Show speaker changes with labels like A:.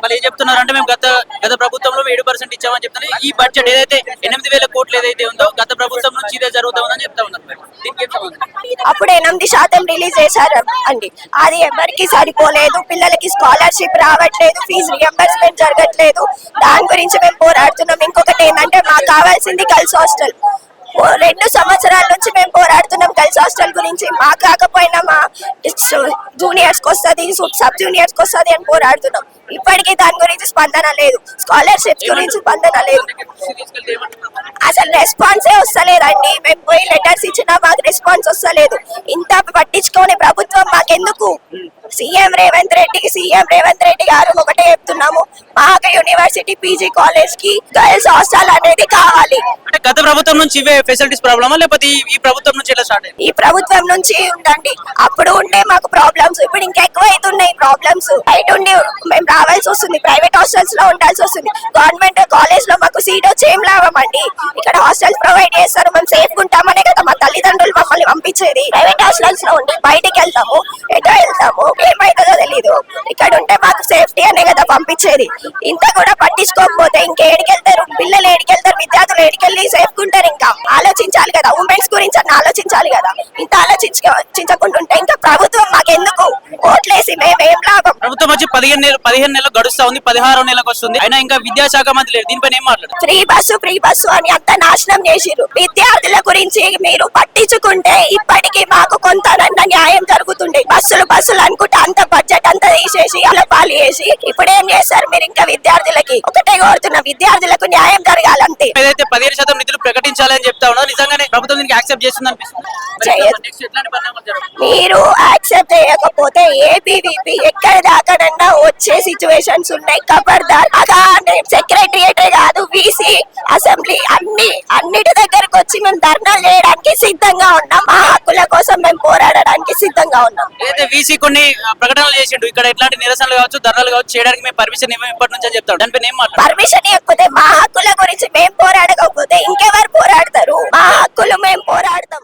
A: వాళ్ళు ఏం చెప్తున్నారు అంటే మేము గత ప్రభుత్వంలో 7% ఇచ్చామని చెప్తున్నారు. ఈ బడ్జెట్ ఏదైతే 8,000 కోట్లు ఏదైతే ఉందో గత ప్రభుత్వం నుంచి ఇదే జరుగుతుందని చెప్తా ఉన్నారు. దీనికి ఏం సమాధానం?
B: అప్పుడు 8% రిలీజ్ చేశారు అండి. అది ఎవరికి సరిపోలేదు, పిల్లలకి స్కాలర్షిప్ రావట్లేదు, ఫీజు రియంబర్స్మెంట్ జరగట్లేదు. దాని గురించి మేము పోరాడుతున్నాం. ఇంకొకటి ఏంటంటే మాకు కావాల్సింది గర్ల్స్ హాస్టల్. 2 సంవత్సరాల నుంచి మేము పోరాడుతున్నాం గర్ల్స్ హాస్టల్ గురించి. మాకు కాకపోయినా మా జూనియర్స్ కి వస్తుంది, సబ్ జూనియర్స్ కి వస్తుంది అని పోరాడుతున్నాం. ఇప్పటికీ దాని గురించి స్పందన లేదు, స్కాలర్షిప్స్ గురించి స్పందన లేదు. అసలు రెస్పాన్సే వస్తలేదండి. మేము పోయి లెటర్స్ ఇచ్చినా మాకు రెస్పాన్స్ వస్తలేదు. ఇంత పట్టించుకోని ప్రభుత్వం మాకెందుకు? సీఎం రేవంత్ రెడ్డి గారు ఒకటే చెప్తున్నాము, మాకు యూనివర్సిటీ పీజీ కాలేజ్ కి గర్ల్స్ హాస్టల్ అనేది కావాలి.
A: అంటే గత ప్రభుత్వం నుంచి ఇవే ఫెసిలిటీస్ ప్రాబ్లమా లేకపోతే ఈ ప్రభుత్వం నుంచి ఎలా స్టార్ట్ అయింది?
B: ఈ ప్రభుత్వం నుంచి ఉండండి. అప్పుడు ఉండే మాకు ప్రాబ్లమ్స్ ఇప్పుడు ఇంకా ఎక్కువ అవుతున్నాయి ప్రాబ్లమ్స్. బయట ఉండి మేము రావాల్సి వస్తుంది, ప్రైవేట్ హాస్టల్స్ లో ఉండాల్సి వస్తుంది. గవర్నమెంట్ కాలేజ్ లో మాకు సీట్ వచ్చి ఏం లాభమండి? ఇక్కడ హాస్టల్స్ ప్రొవైడ్ చేస్తారు, మేము సేఫ్ ఉంటామనే కదా మా తల్లిదండ్రులు మమ్మల్ని పంపించేది. ప్రైవేట్ హాస్టల్స్ లో ఉండి బయటికి వెళ్తాము, ఎటో వెళ్తాము, ఏమైతుందో తెలీదు. ఇక్కడ ఉంటే మాకు సేఫ్టీ అనే కదా పంపించేది. ఇంత కూడా పట్టించుకోకపోతే ఇంకేడికి వెళ్తారు పిల్లలు? ఏడికెళ్తారు విద్యార్థులు? ఏడికెళ్ళి సేఫ్ ఉంటారు? ఇంకా ఆలోచించాలి కదా, ఉమెన్స్ గురించి అన్న ఆలోచించాలి కదా. ఇంత ఆలోచించకుండా ఉంటే ఇంకా ప్రభుత్వం మాకెందుకు? ఓట్లేసి మేమేం లాభం?
A: ప్రభుత్వం వచ్చి 15 నెలలు గడుస్తా ఉంది, 16వ నెలకు వస్తుంది, అయినా ఇంకా విద్యాశాఖ మంత్రి లేదు. దీనిపైన ఏం మాట్లాడారు?
B: ఫ్రీ బస్సు అని అంత నాశనం చేసిరు. విద్యార్థుల గురించి మీరు పట్టించుకుంటే ఇప్పటికీ మాకు కొంత న్యాయం జరుగుతుండే. బస్సులు అనుకుంటే అంత బడ్జెట్ అంతా తీసేసి అలా పాలు చేసి ఇప్పుడు ఏం చేస్తారు మీరు? ఇంకా విద్యార్థులకి ఒకటే కోరుతున్న, విద్యార్థులకు న్యాయం జరగాలంతే.
A: ఏదైతే 15% నిధులు ప్రకటించాలని చెప్తా ఉన్నారు, నిజంగానే ప్రభుత్వం దీనికి యాక్సెప్ట్ చేస్తుంది అనిపిస్తుంది?
B: మీరు యాక్సెప్ట్ చేయకపోతే ఏబీవీపీ ఎక్కడ దాకానన్నా వచ్చే సిచ్యువేషన్స్ ఉన్నాయి. ఖబర్దార్. అదా సెక్రటరియట్ కాదు, వీసీ అసెంబ్లీ అన్నిటి దగ్గరకు వచ్చి మేము ధర్నాలు చేయడానికి సిద్ధంగా ఉన్నాం. మా హక్కుల కోసం మేము పోరాడడానికి సిద్ధంగా ఉన్నాం.
A: అయితే వీసీ కొన్ని ప్రకటనలు చేసిండు, ఇక్కడ ఎట్లాంటి నిరసనలు కావచ్చు, ధర్నాలు కావచ్చు చేయడానికి మేము పర్మిషన్ ఇవ్వం ఇప్పటి నుంచి అని చెప్తాడు. దానిపైన ఏం మాట్లాడారు?
B: పర్మిషన్ ఇవ్వకపోతే మా హక్కుల గురించి మేము పోరాడకపోతే ఇంకెవరు పోరాడతారు? మా హక్కులు మేము పోరాడతాం.